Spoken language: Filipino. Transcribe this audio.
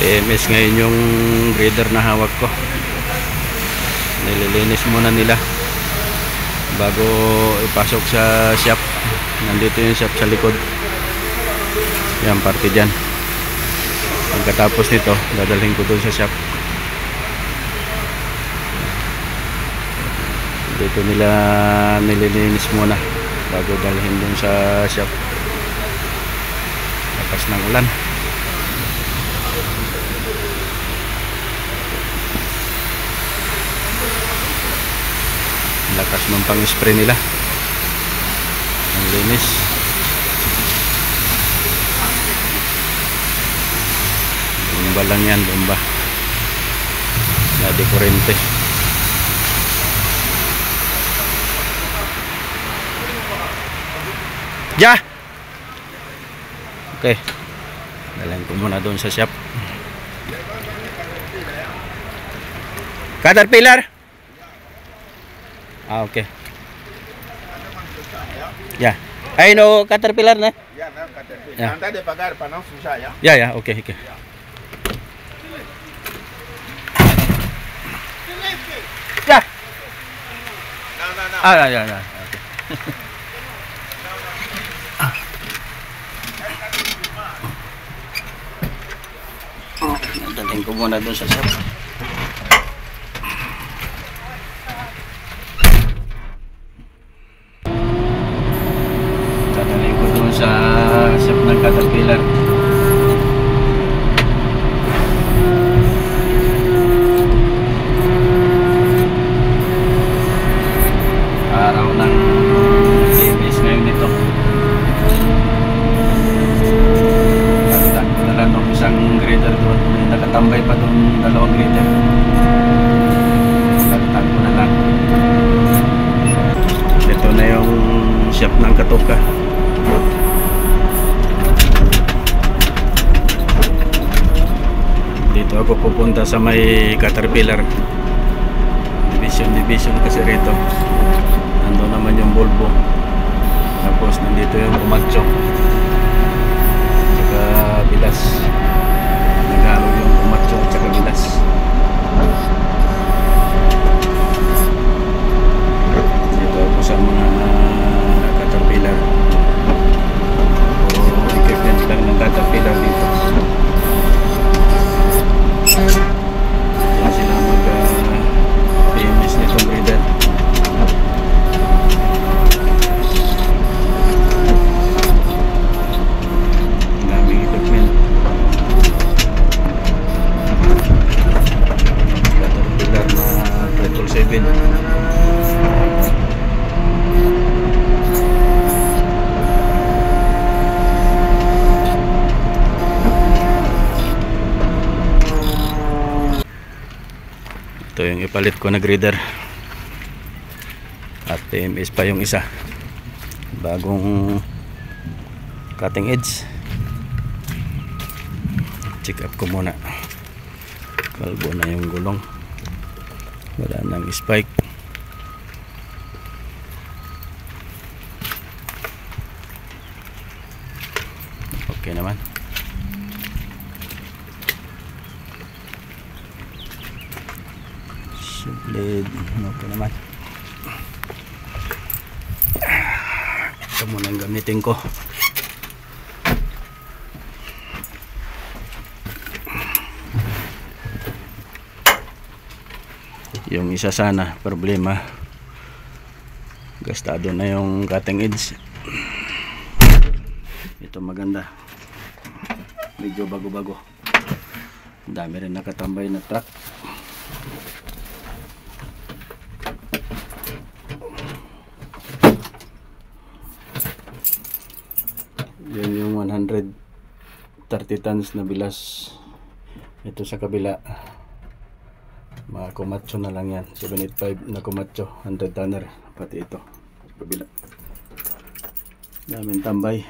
TMS ngayon yung grader na hawak ko. Nililinis muna nila bago ipasok sa shop. Nandito yung shop sa likod. Yan, parte dyan. Pagkatapos nito, dadalhin ko doon sa shop. Dito nila nililinis muna bago dalhin doon sa shop. Lakas ng ulan. Lakas ng pang-spray nila. Ang linis. Bomba lang yan, bomba. Nadi kurente. Ja! Okay. Dalhin ko muna doon sa shop. Caterpillar? Ah, okay. Ya. Ay, no, Caterpillar na? Ya, no, Caterpillar. Ya. Antes de pagar para no usar ya. Ya, ya, okay, okay. Ya. No. Ah, ya, ya. Okay. Dalhin ko muna doon sa shop. Dadalhin ko doon sa shop ng Caterpillar. Araw ng TMS ngayon nito. Palitan ko na lang ng isang grader doon. May nakatambay pa doon, dalawang grader. Palitan ko na lang. Ito na yung shop ng Katoka. Dito ako pupunta sa may Caterpillar. Division kasi rito. Nandun naman yung Volvo. Tapos nandito yung Komatsu. Tsaka Bilas. Nagalo yung Komatsu at tsaka Bilas. Dito ako sa mga Caterpillar. Puro equipment lang ng Caterpillar dito. Diyan sila mag-PMS nitong grader. Daming equipment. Caterpillar na 777. Ito yung ipalit ko na grader. At TMS pa yung isa. Bagong cutting edge. Check up ko muna. Kalbo na yung gulong. Wala nang spike. Okay naman. Blade, okay naman. Ito muna ang gamitin ko. Yung isa sana problema, gastado na yung cutting edge. Ito maganda, medyo bago-bago. Dami rin nakatambay na truck. Yan yung 130 tons na bilas. Ito sa kabila, mga Komatsu na lang yan. 785 na Komatsu 100 tonner. Pati ito kabila, daming tambay.